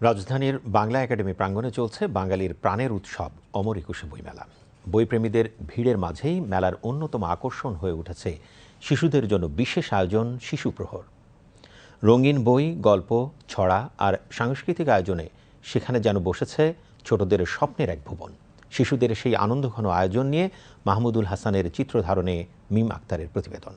রাজধানীর বাংলা একাডেমি প্রাঙ্গণে চলছে বাঙালির প্রাণের উৎসব অমর একুশে বইমেলা। বইপ্রেমীদের ভিড়ের মাঝেই মেলার অন্যতম আকর্ষণ হয়ে উঠেছে শিশুদের জন্য বিশেষ আয়োজন শিশু প্রহর। রঙিন বই, গল্প, ছড়া আর সাংস্কৃতিক আয়োজনে সেখানে যেন বসেছে ছোটদের স্বপ্নের এক ভুবন। শিশুদের সেই আনন্দঘন আয়োজন নিয়ে মাহমুদুল হাসানের চিত্রধারণে মিম আক্তারের প্রতিবেদন।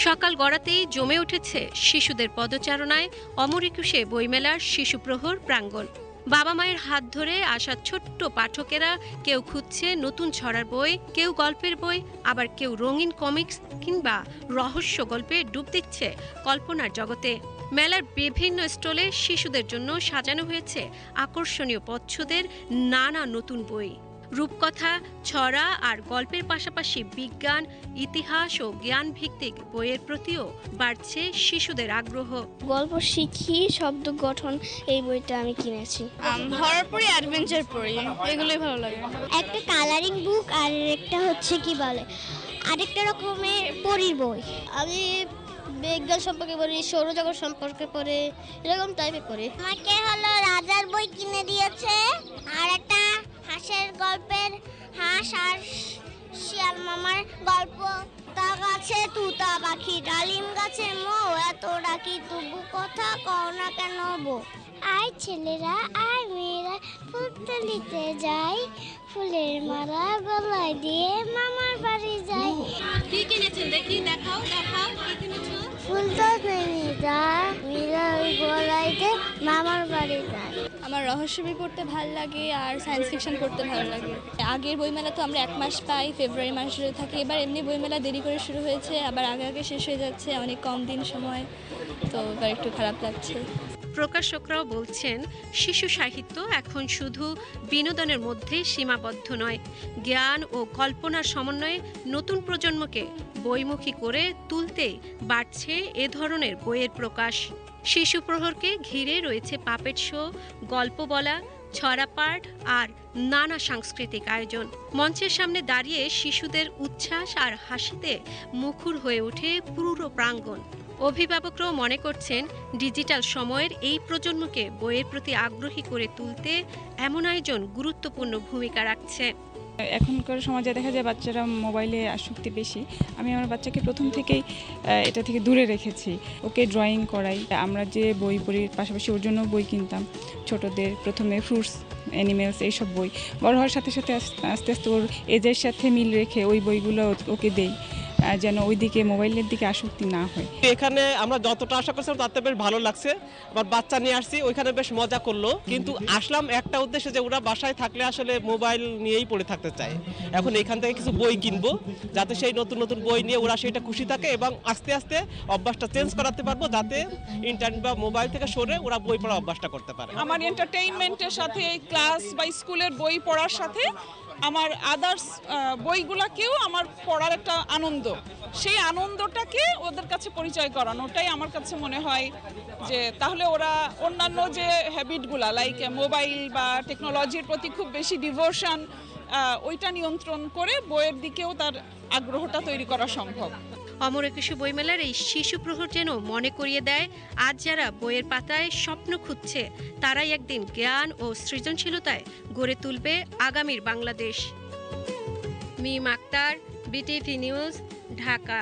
সকাল গড়াতেই জমে উঠেছে শিশুদের পদচারণায় অমর একুশে বইমেলার শিশু প্রহর প্রাঙ্গণ। বাবা মায়ের হাত ধরে আসা ছোট্ট পাঠকেরা কেউ খুঁজছে নতুন ছড়ার বই, কেউ গল্পের বই, আবার কেউ রঙিন কমিক্স কিংবা রহস্য গল্পে ডুব দিচ্ছে কল্পনার জগতে। মেলার বিভিন্ন স্টলে শিশুদের জন্য সাজানো হয়েছে আকর্ষণীয় পচ্ছদের নানা নতুন বই। রূপকথা, ছড়া আর গল্পের পাশাপাশি বিজ্ঞান, ইতিহাস ও জ্ঞান ভিত্তিক বইয়ের প্রতিও বাড়ছে শিশুদের আগ্রহ। গল্প শিখি, শব্দ গঠন, এই বইটা আমি কিনেছি। হরর পড়ি, অ্যাডভেঞ্চার পড়ি, এগুলোই ভালো লাগে। একটা কালারিং বুক আর একটা হচ্ছে কি বলে আরেকটা রকমের পরীর বই। আমি বিজ্ঞান সম্পর্কে পড়ি, সৌরজগৎ সম্পর্কে পড়ে, এরকম টাইপের পড়ি। আমাকে হলো রাজার বই কিনে দিয়েছে আর একটা হাঁসের গল্পের, হাঁস আর শিয়াল মামার গল্প। তা গাছে তুতা পাখি, ডালিম গাছে মৌ, এত ডাকি তবু কথা কও না কেন বউ। আর ছেলেরা আর মেয়েরা ফুল তুলিতে যায়, ফুলের মালা গলায় দিয়ে মামার বাড়ি যায়। কি কিনেছেন দেখি, দেখাও দেখাও কি কিনেছো। ফুলটা নিয়ে যায়, মেয়েরা ওই গলায় দিয়ে মামার বাড়ি যায়। আমার রহস্য বই পড়তে ভালো লাগে আর সায়েন্স ফিকশন পড়তে ভালো লাগে। আগের বইমেলা তো আমরা 1 মাস পাই, ফেব্রুয়ারি মাস ধরে থাকে। এবার এমনি বইমেলা দেরি করে শুরু হয়েছে, আবার আগে আগে শেষ হয়ে যাচ্ছে, অনেক কম দিন সময়, তো এবার একটু খারাপ লাগছে। প্রকাশকরাও বলছেন, শিশু সাহিত্য এখন শুধু বিনোদনের মধ্যে সীমাবদ্ধ নয়, জ্ঞান ও কল্পনার সমন্বয়ে নতুন প্রজন্মকে বইমুখী করে তুলতে বাড়ছে এ ধরনের বইয়ের প্রকাশ। শিশু প্রহরকে ঘিরে রয়েছে পাপেট শো, গল্প বলা, ছড়া পাঠ আর নানা সাংস্কৃতিক আয়োজন। মঞ্চের সামনে দাঁড়িয়ে শিশুদের উচ্ছ্বাস আর হাসিতে মুখর হয়ে ওঠে পুরো প্রাঙ্গণ। অভিভাবকরাও মনে করছেন, ডিজিটাল সময়ের এই প্রজন্মকে বইয়ের প্রতি আগ্রহী করে তুলতে এমন আয়োজন গুরুত্বপূর্ণ ভূমিকা রাখছে। এখনকার সমাজে দেখা যায় বাচ্চারা মোবাইলে আসক্তি বেশি। আমি আমার বাচ্চাকে প্রথম থেকেই এটা থেকে দূরে রেখেছি, ওকে ড্রয়িং করাই। আমরা যে বই পড়ির পাশাপাশি ওর জন্য বই কিনতাম ছোটদের, প্রথমে ফ্রুটস, অ্যানিমেলস, এইসব বই। বড় হওয়ার সাথে সাথে আস্তে আস্তে ওর এজের সাথে মিল রেখে ওই বইগুলো ওকে দেই, যেন ওই দিকে মোবাইলের দিকে আসক্তি না হয়। এখানে আমরা যতটা আশা করছিলাম তাতে বেশ ভালো লাগছে। আমার বাচ্চা নিয়ে আসছি, ওইখানে বেশ মজা করলো, কিন্তু আসলাম একটা উদ্দেশ্যে যে ওরা বাসায় থাকলে আসলে মোবাইল নিয়েই পড়ে থাকতে চায়। এখন এখান থেকে কিছু বই কিনবো, যাতে সেই নতুন নতুন বই নিয়ে ওরা সেটা খুশি থাকে এবং আস্তে আস্তে অভ্যাসটা চেঞ্জ করাতে পারবো, যাতে ইন্টারনেট বা মোবাইল থেকে সরে ওরা বই পড়ার অভ্যাসটা করতে পারে। আমার এন্টারটেইনমেন্টের সাথে ক্লাস বা স্কুলের বই পড়ার সাথে আমার আদার্স বইগুলাকেও আমার পড়ার একটা আনন্দ, সেই আনন্দটাকে ওদের কাছে পরিচয় করানো, ওটাই আমার কাছে মনে হয় যে তাহলে ওরা অন্যান্য যে হ্যাবিটগুলা লাইক মোবাইল বা টেকনোলজির প্রতি খুব বেশি ডিভোশন, ওইটা নিয়ন্ত্রণ করে বইয়ের দিকেও তার আগ্রহটা তৈরি করা সম্ভব। অমর একুশে বইমেলার এই শিশু প্রহর যেন মনে করিয়ে দেয়, আজ যারা বইয়ের পাতায় স্বপ্ন খুঁজছে তারাই একদিন জ্ঞান ও সৃজনশীলতায় গড়ে তুলবে আগামীর বাংলাদেশ। মিম আক্তার, বিটিভি নিউজ, ঢাকা।